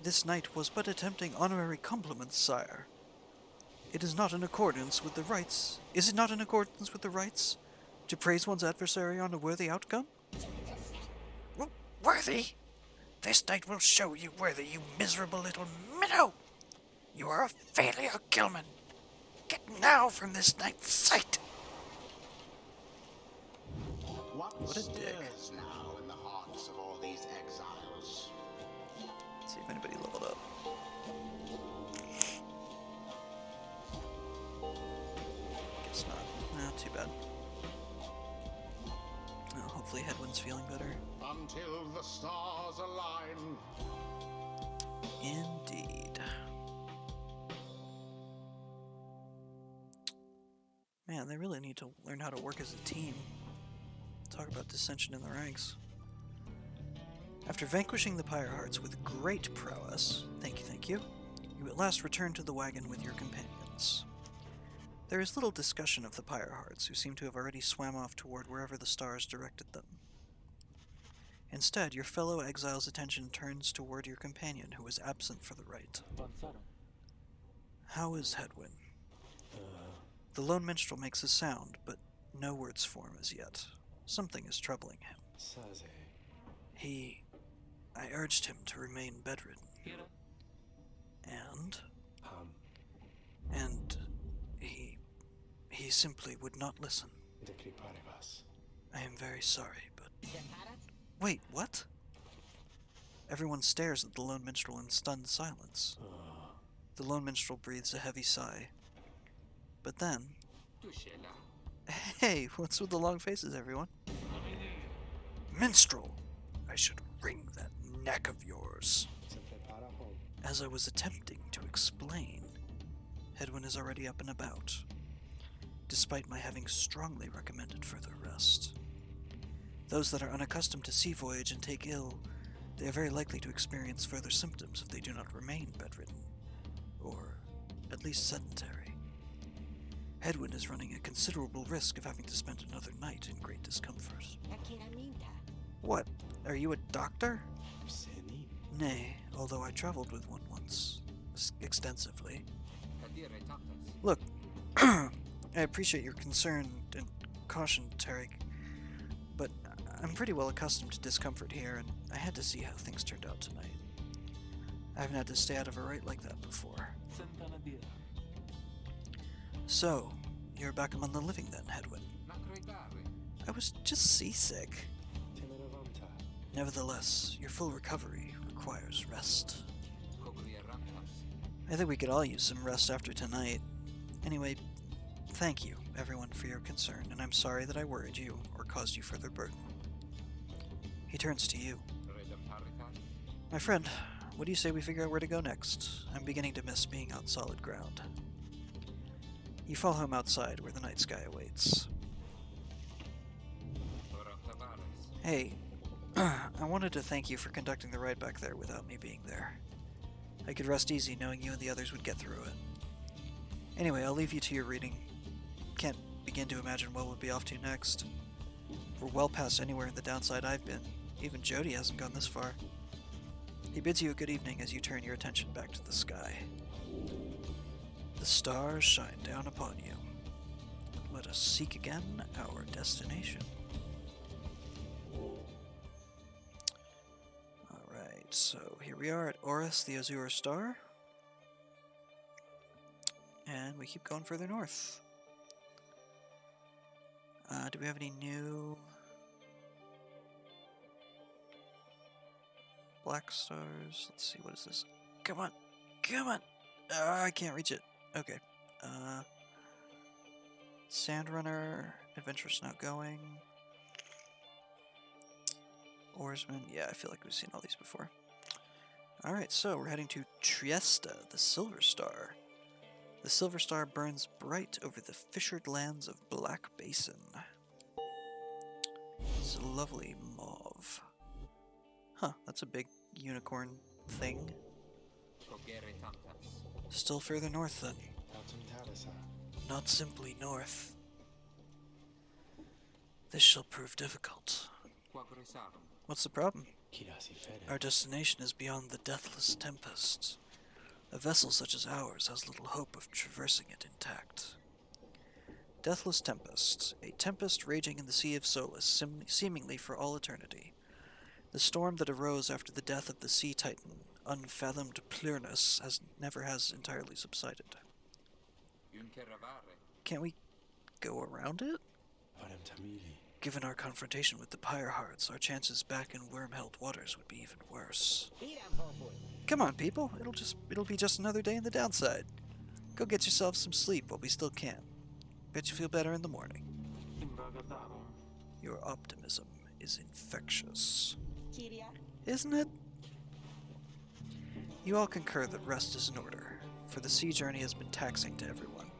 [SPEAKER 1] This knight was but attempting honorary compliments, sire. It is not in accordance with the rights. Is it not in accordance with the rights to praise one's adversary on a worthy outcome?
[SPEAKER 4] Worthy? This night will show you worthy, you miserable little minnow! You are a failure, Gilman! Get now from this knight's sight!
[SPEAKER 3] What
[SPEAKER 1] a dick.
[SPEAKER 3] stirs now in the hearts of all these exiles?
[SPEAKER 1] Let's see if anybody leveled up. Guess not. No, too bad. Oh, hopefully Headwind's feeling better.
[SPEAKER 3] Until the stars align.
[SPEAKER 1] Indeed. Man, they really need to learn how to work as a team. Talk about dissension in the ranks. After vanquishing the Pyre Hearts with great prowess, thank you, you at last return to the wagon with your companions. There is little discussion of the Pyre Hearts, who seem to have already swam off toward wherever the stars directed them. Instead, your fellow exile's attention turns toward your companion, who is absent for the rite. How is Hedwin? The lone minstrel makes a sound, but no words form as yet. Something is troubling him. I urged him to remain bedridden. And he simply would not listen. I am very sorry, but... Wait, what? Everyone stares at the lone minstrel in stunned silence. The lone minstrel breathes a heavy sigh. But then... Hey, what's with the long faces, everyone? Minstrel! I should wring that neck of yours. As I was attempting to explain, Hedwin is already up and about, despite my having strongly recommended further rest. Those that are unaccustomed to sea voyage and take ill, they are very likely to experience further symptoms if they do not remain bedridden, or at least sedentary. Hedwin is running a considerable risk of having to spend another night in great discomfort. What? Are you a doctor? Nay, although I traveled with one once, extensively. Look, I appreciate your concern and caution, Tarek, but I'm pretty well accustomed to discomfort here, and I had to see how things turned out tonight. I haven't had to stay out of a rite like that before. So, you're back among the living then, Hedwin? I was just seasick. Nevertheless, your full recovery requires rest. I think we could all use some rest after tonight. Anyway, thank you, everyone, for your concern, and I'm sorry that I worried you or caused you further burden. He turns to you. My friend, what do you say we figure out where to go next? I'm beginning to miss being on solid ground. You follow him outside where the night sky awaits. Hey, I wanted to thank you for conducting the ride back there without me being there. I could rest easy knowing you and the others would get through it. Anyway, I'll leave you to your reading. Can't begin to imagine what we'll be off to next. We're well past anywhere in the downside I've been. Even Jody hasn't gone this far. He bids you a good evening as you turn your attention back to the sky. The stars shine down upon you. Let us seek again our destination. Alright, so here we are at Oris, the Azure Star. And we keep going further north. Do we have any new black stars? Let's see, what is this? Come on! Come on! I can't reach it. Okay. Sandrunner, Adventurous Not Going. Oarsman, yeah, I feel like we've seen all these before. Alright, so we're heading to Trieste, the Silver Star. The Silver Star burns bright over the fissured lands of Black Basin. It's a lovely mauve. Huh, that's a big unicorn thing. Still further north then. Not simply north. This shall prove difficult. What's the problem? Our destination is beyond the Deathless Tempest. A vessel such as ours has little hope of traversing it intact. Deathless Tempest, a tempest raging in the Sea of Solace, seemingly for all eternity. The storm that arose after the death of the sea titan, unfathomed Plurnus, never has entirely subsided. Can't we go around it? Given our confrontation with the Pyre Hearts, our chances back in worm-held waters would be even worse. Come on, people. It'll be just another day in the downside. Go get yourself some sleep while we still can. Bet you feel better in the morning. Your optimism is infectious. Isn't it? You all concur that rest is in order, for the sea journey has been taxing to everyone.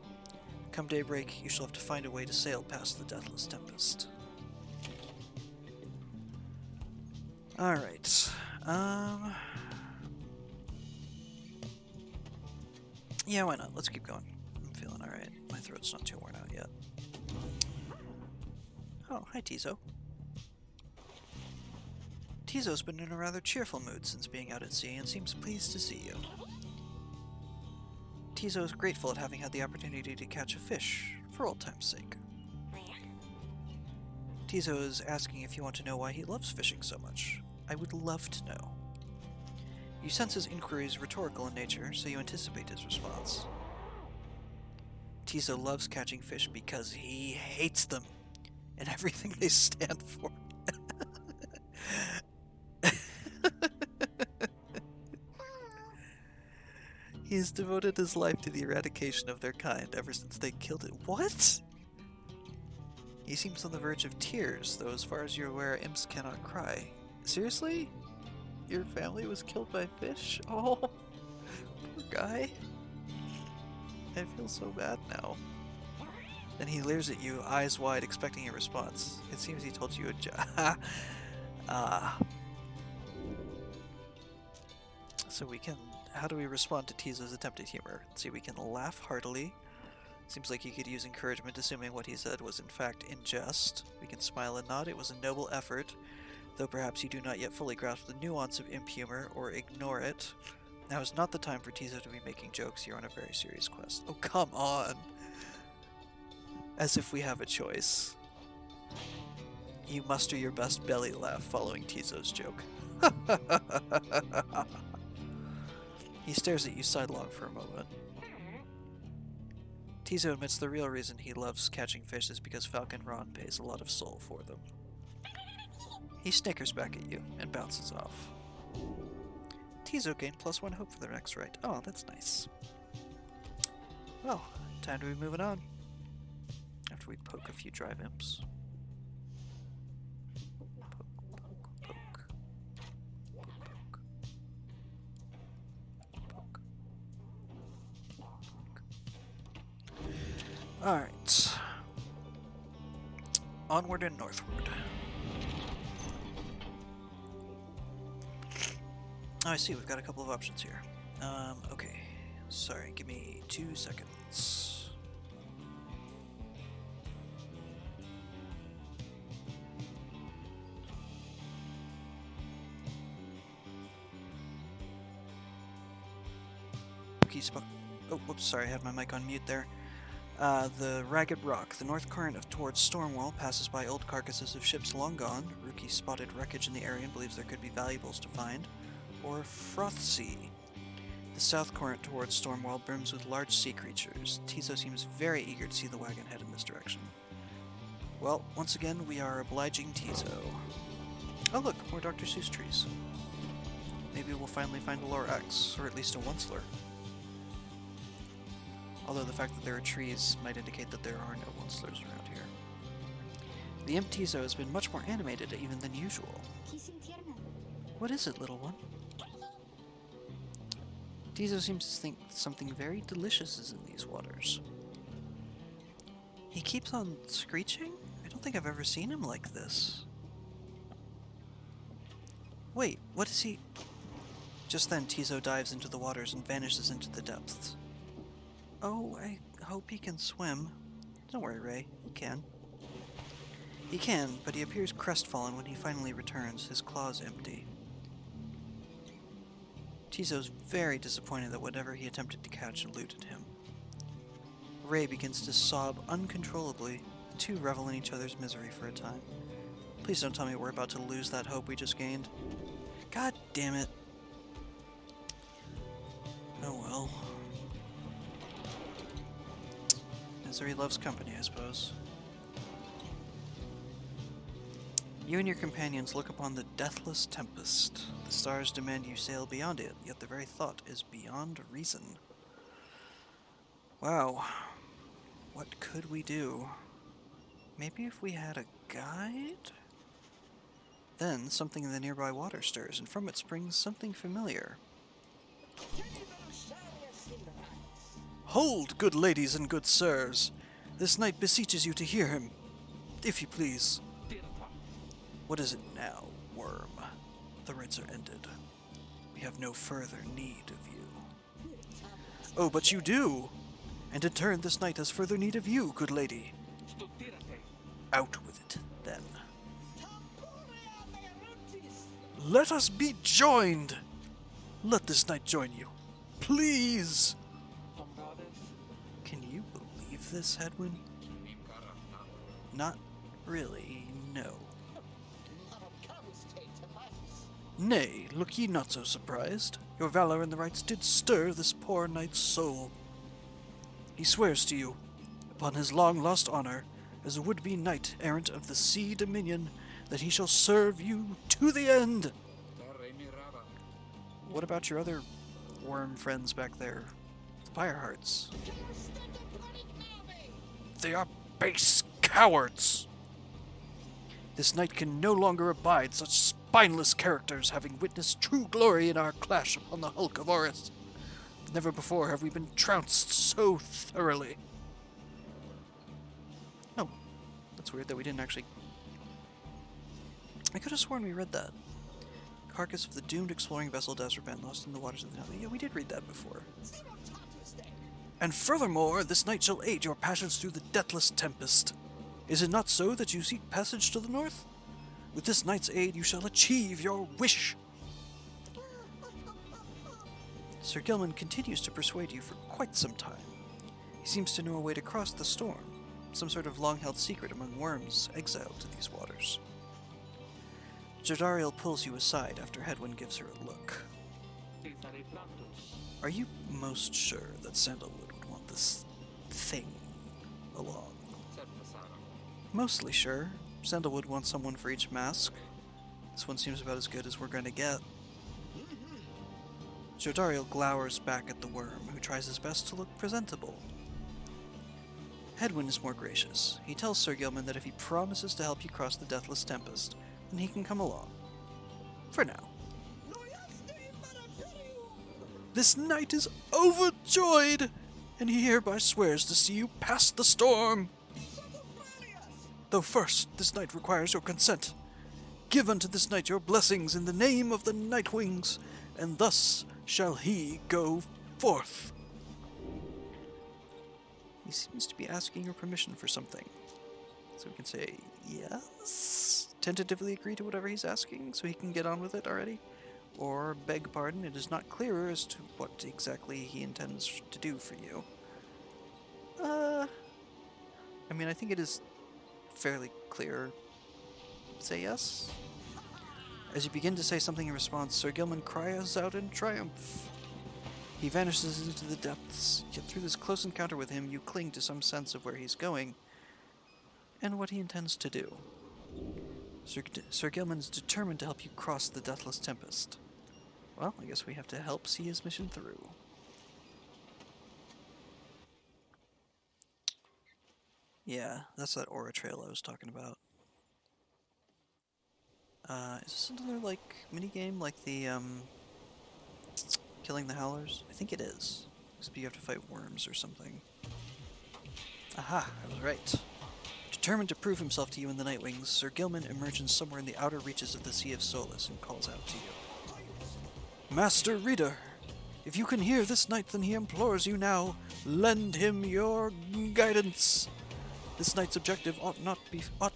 [SPEAKER 1] Come daybreak, you shall have to find a way to sail past the Deathless Tempest. Alright, yeah, why not? Let's keep going. I'm feeling alright. My throat's not too worn out yet. Oh, hi Tizo. Tizo's been in a rather cheerful mood since being out at sea and seems pleased to see you. Tizo is grateful at having had the opportunity to catch a fish, for old time's sake. Tizo is asking if you want to know why he loves fishing so much. I would love to know. You sense his inquiry is rhetorical in nature, so you anticipate his response. Tizo loves catching fish because he hates them and everything they stand for. He has devoted his life to the eradication of their kind ever since they killed it. What? He seems on the verge of tears, though as far as you're aware, imps cannot cry. Seriously? Your family was killed by fish? Oh, poor guy. I feel so bad now. Then he leers at you, eyes wide, expecting a response. It seems he told you a joke. So we can... How do we respond to Tizo's attempted humor? Let's see, we can laugh heartily. Seems like you could use encouragement, assuming what he said was in fact in jest. We can smile and nod. It was a noble effort, though perhaps you do not yet fully grasp the nuance of imp humor, or ignore it. Now is not the time for Tizo to be making jokes. You're on a very serious quest. Oh, come on! As if we have a choice. You muster your best belly laugh following Tizo's joke. He stares at you sidelong for a moment. Tizo admits the real reason he loves catching fish is because Falcon Ron pays a lot of soul for them. He snickers back at you and bounces off. Tizo gained +1 hope for their next rite. Oh, that's nice. Well, time to be moving on. After we poke a few drive imps. Alright. Onward and northward. Oh, I see, we've got a couple of options here. Okay. Sorry, give me 2 seconds. Oh, whoops, sorry, I had my mic on mute there. The Ragged Rock. The north current towards Stormwall passes by old carcasses of ships long gone. Rookie spotted wreckage in the area and believes there could be valuables to find. Or Frothsea. The south current towards Stormwall brims with large sea creatures. Tizo seems very eager to see the wagon head in this direction. Well, once again, we are obliging Tizo. Oh look, more Dr. Seuss trees. Maybe we'll finally find a Lorax, or at least a Onceler. Although the fact that there are trees might indicate that there are no Oncelers around here. The Imp Tizo has been much more animated even than usual. What is it, little one? Tizo seems to think something very delicious is in these waters. He keeps on screeching? I don't think I've ever seen him like this. Wait, what is he? Just then, Tizo dives into the waters and vanishes into the depths. Oh, I hope he can swim. Don't worry, Ray. He can. He can, but he appears crestfallen when he finally returns, his claws empty. Tizo's very disappointed that whatever he attempted to catch eluded him. Ray begins to sob uncontrollably. The two revel in each other's misery for a time. Please don't tell me we're about to lose that hope we just gained. God damn it. Oh well. Misery loves company, I suppose. You and your companions look upon the Deathless Tempest. The stars demand you sail beyond it, yet the very thought is beyond reason. Wow. What could we do? Maybe if we had a guide? Then something in the nearby water stirs, and from it springs something familiar. Hold, good ladies and good sirs! This knight beseeches you to hear him, if you please. What is it now, worm? The rites are ended. We have no further need of you. Oh, but you do! And in turn, this knight has further need of you, good lady. Out with it, then. Let us be joined! Let this knight join you. Please! Can you believe this, Hedwin? Not really, no. Nay, look ye not so surprised. Your valor in the rites did stir this poor knight's soul. He swears to you, upon his long-lost honor, as a would-be knight-errant of the sea dominion, that he shall serve you to the end. What about your other worm friends back there? The Pyre Hearts. They are base cowards! This knight can no longer abide such spineless characters, having witnessed true glory in our clash upon the hulk of Oris. Never before have we been trounced so thoroughly. Oh, that's weird that we didn't actually... I could have sworn we read that. Carcass of the doomed exploring vessel Dazurban lost in the waters of the Nile. Yeah, we did read that before. And furthermore, this knight shall aid your passage through the Deathless Tempest. Is it not so that you seek passage to the north? With this knight's aid you shall achieve your wish. Sir Gilman continues to persuade you for quite some time. He seems to know a way to cross the storm, some sort of long-held secret among worms exiled to these waters. Jodariel pulls you aside after Hedwin gives her a look. Are you most sure that Sandalwood would want this thing along? Mostly sure. Sandalwood wants someone for each mask. This one seems about as good as we're going to get. Jodariel glowers back at the worm, who tries his best to look presentable. Hedwin is more gracious. He tells Sir Gilman that if he promises to help you cross the Deathless Tempest, then he can come along. For now. This knight is overjoyed, and he hereby swears to see you past the storm. Though first, this knight requires your consent. Give unto this knight your blessings in the name of the Nightwings, and thus shall he go forth. He seems to be asking your permission for something. So we can say yes, tentatively agree to whatever he's asking so he can get on with it already. Or beg pardon, it is not clear as to what exactly he intends to do for you. I mean, I think it is fairly clear. Say yes? As you begin to say something in response, Sir Gilman cries out in triumph. He vanishes into the depths, yet through this close encounter with him, you cling to some sense of where he's going and what he intends to do. Sir Gilman's determined to help you cross the Deathless Tempest. Well, I guess we have to help see his mission through. Yeah, that's that aura trail I was talking about. Is this another, like, minigame, like the, killing the Howlers? I think it is. Except you have to fight worms or something. Aha, I was right. Determined to prove himself to you in the Nightwings, Sir Gilman emerges somewhere in the outer reaches of the Sea of Solace and calls out to you. Master Reader, if you can hear this knight, then he implores you now, lend him your guidance. This knight's objective ought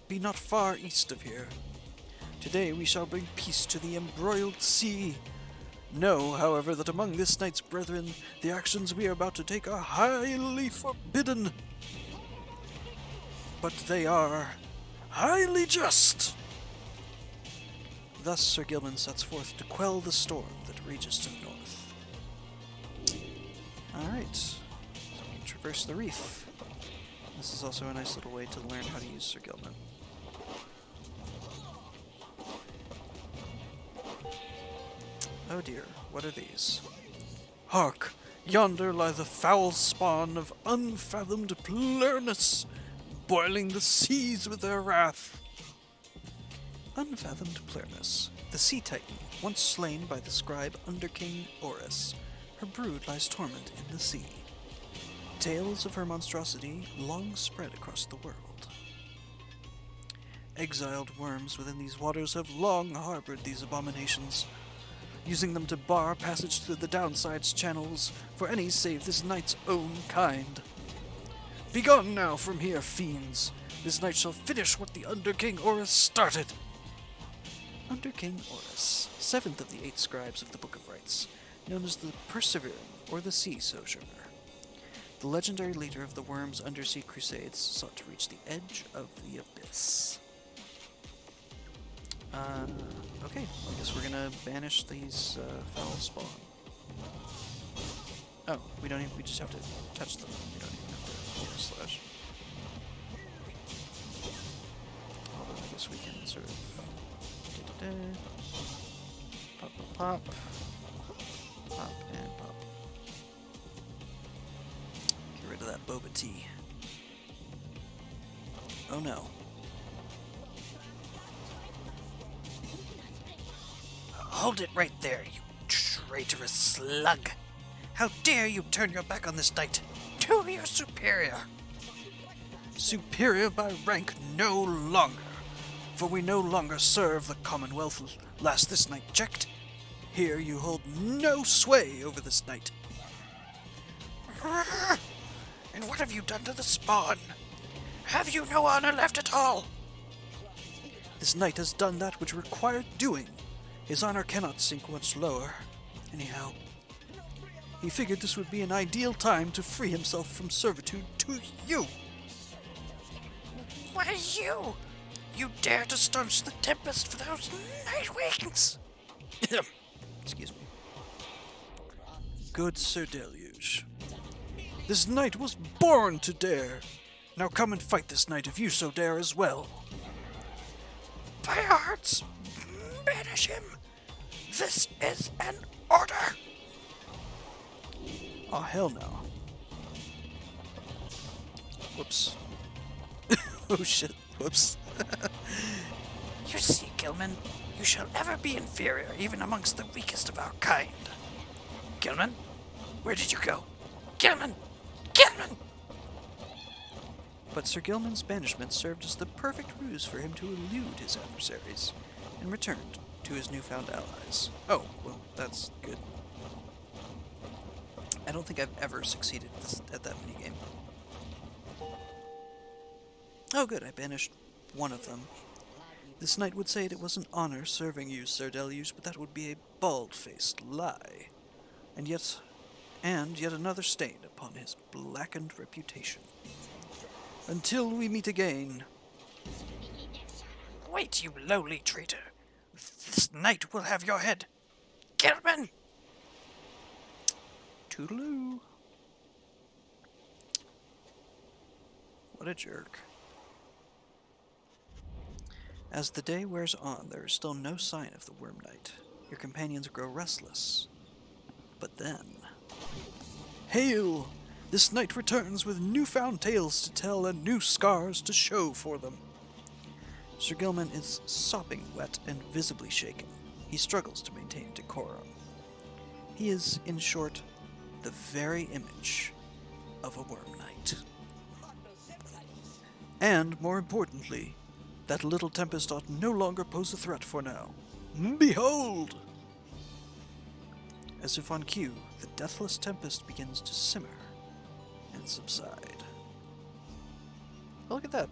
[SPEAKER 1] be not far east of here. Today we shall bring peace to the embroiled sea. Know, however, that among this knight's brethren, the actions we are about to take are highly forbidden. But they are highly just. Thus Sir Gilman sets forth to quell the storm that rages to the north. Alright, so we can traverse the reef. This is also a nice little way to learn how to use Sir Gilman. Oh dear, what are these? Hark! Yonder lie the foul spawn of unfathomed plurness, boiling the seas with their wrath. Unfathomed Plurness, the sea titan, once slain by the scribe Underking Oris. Her brood lies dormant in the sea. Tales of her monstrosity long spread across the world. Exiled worms within these waters have long harbored these abominations, using them to bar passage through the downside's channels for any save this knight's own kind. Begone now from here, fiends! This knight shall finish what the Underking Oris started! Underking Oris, 7th of the 8 scribes of the Book of Rites, known as the Persevering or the Sea Sojourner. The legendary leader of the Worm's undersea crusades sought to reach the edge of the abyss. Okay, well, I guess we're gonna banish these foul spawn. Oh, we just have to touch them. We don't even have to forward slash. Although I guess we can sort of pop, pop, pop, pop, and pop. Get rid of that boba tea. Oh no.
[SPEAKER 4] Hold it right there, you traitorous slug! How dare you turn your back on this knight? To your superior!
[SPEAKER 1] Superior by rank no longer, for we no longer serve the Commonwealth, last this night checked. Here you hold no sway over this knight.
[SPEAKER 4] And what have you done to the spawn? Have you no honor left at all?
[SPEAKER 1] This knight has done that which required doing. His honor cannot sink much lower. Anyhow, he figured this would be an ideal time to free himself from servitude to you.
[SPEAKER 4] Why you? You dare to staunch the Tempest for those Nightwings?
[SPEAKER 1] Excuse me. Good Sir Deluge. This knight was born to dare. Now come and fight this knight if you so dare as well.
[SPEAKER 4] By our hearts, banish him. This is an order.
[SPEAKER 1] Oh, hell no. Whoops. Oh shit. Whoops.
[SPEAKER 4] You see, Gilman, you shall ever be inferior even amongst the weakest of our kind. Gilman? Where did you go? Gilman! Gilman!
[SPEAKER 1] But Sir Gilman's banishment served as the perfect ruse for him to elude his adversaries, and returned, to his newfound allies. Oh, well, that's good. I don't think I've ever succeeded at that minigame. Oh, good, I banished one of them. This knight would say it was an honor serving you, Sir Deluge, but that would be a bald-faced lie. And yet another stain upon his blackened reputation. Until we meet again.
[SPEAKER 4] Wait, you lowly traitor. This knight will have your head. Gilman!
[SPEAKER 1] Toodaloo. What a jerk. As the day wears on, there is still no sign of the Worm Knight. Your companions grow restless. But then... Hail! This knight returns with newfound tales to tell and new scars to show for them. Sir Gilman is sopping wet and visibly shaken. He struggles to maintain decorum. He is, in short, the very image of a Worm Knight. And, more importantly, that little Tempest ought no longer pose a threat for now. Behold! As if on cue, the Deathless Tempest begins to simmer and subside. Oh, look at that.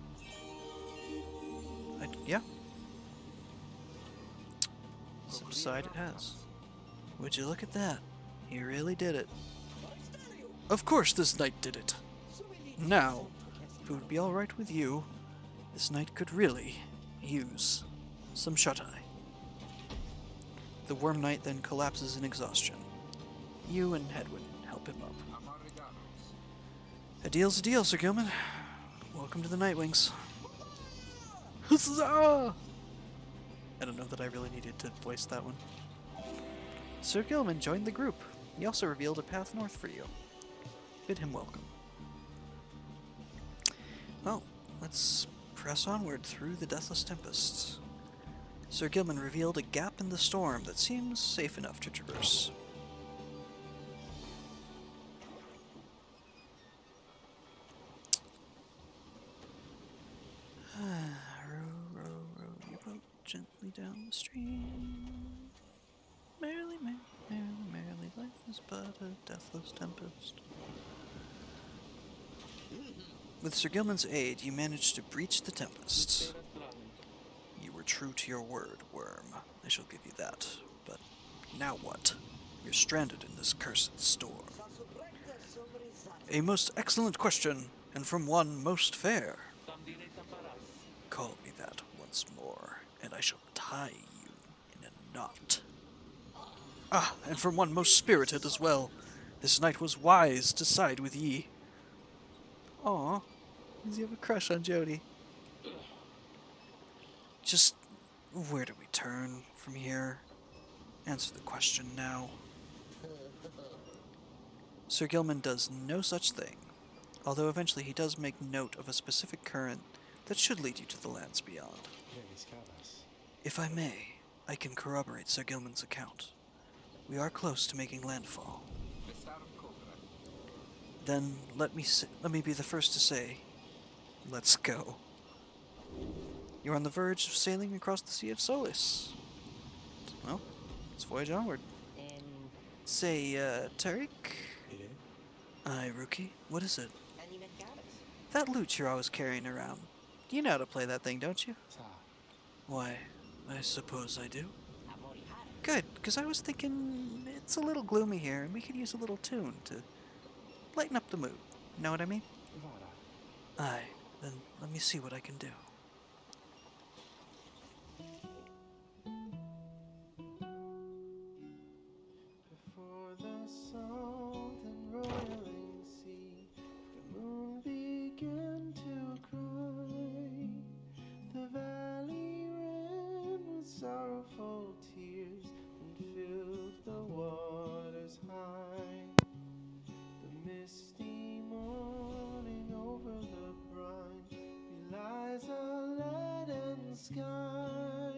[SPEAKER 1] Yeah. Subside it has. Would you look at that? He really did it. Of course this knight did it. Now, if it would be alright with you, this knight could really use some shut-eye. The Worm Knight then collapses in exhaustion. You and Hedwyn help him up. A deal's a deal, Sir Gilman. Welcome to the Nightwings. Huzzah! I don't know that I really needed to voice that one. Sir Gilman joined the group. He also revealed a path north for you. Bid him welcome. Well, let's press onward through the Deathless Tempest. Sir Gilman revealed a gap in the storm that seems safe enough to traverse. Row, row, row your boat gently down the stream. Merrily, merrily, merrily, merrily, life is but a deathless tempest. With Sir Gilman's aid, you managed to breach the tempest. You were true to your word, Worm. I shall give you that. But now what? You're stranded in this cursed storm. A most excellent question, and from one most fair. Call me that once more, and I shall tie you in a knot. Ah, and from one most spirited as well. This knight was wise to side with ye. Aw, does he have a crush on Jody? Just, where do we turn from here? Answer the question now. Sir Gilman does no such thing, although eventually he does make note of a specific current that should lead you to the lands beyond. If I may, I can corroborate Sir Gilman's account. We are close to making landfall. Then let me be the first to say, let's go. You're on the verge of sailing across the Sea of Solis. Well, let's voyage onward. Say, Tariq? Aye, rookie. What is it? That loot you're always carrying around. You know how to play that thing, don't you? Why, I suppose I do. Good, because I was thinking it's a little gloomy here, and we could use a little tune to lighten up the mood. Know what I mean? Aye, then let me see what I can do.
[SPEAKER 5] Before the salt and roiling sea, the moon began to cry. The valley ran with sorrowful tears and filled the waters high. The misty morning over the brine belies a leaden sky.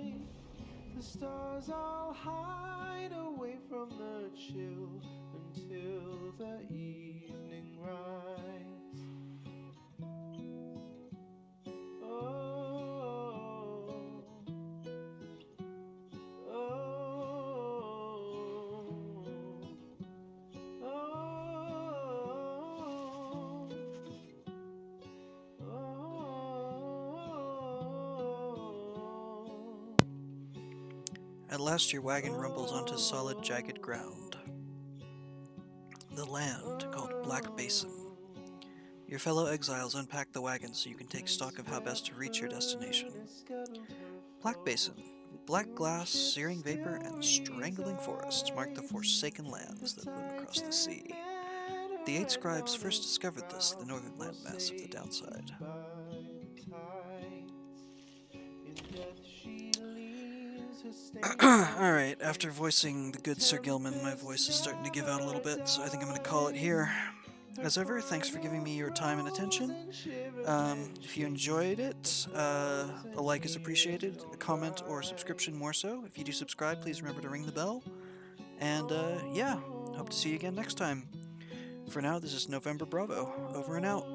[SPEAKER 5] The stars all hide away from the chill until the evening rise. Oh, oh,
[SPEAKER 1] At last your wagon rumbles onto solid, jagged ground. The land, called Black Basin. Your fellow exiles unpack the wagon so you can take stock of how best to reach your destination. Black Basin. Black glass, searing vapor, and strangling forests mark the forsaken lands that loom across the sea. The 8 scribes first discovered this, the northern landmass of the downside. Alright, after voicing the good Sir Gilman, my voice is starting to give out a little bit, so I think I'm going to call it here. As ever, thanks for giving me your time and attention. If you enjoyed it, a like is appreciated, a comment or subscription more so. If you do subscribe, please remember to ring the bell. And yeah, hope to see you again next time. For now, this is November Bravo. Over and out.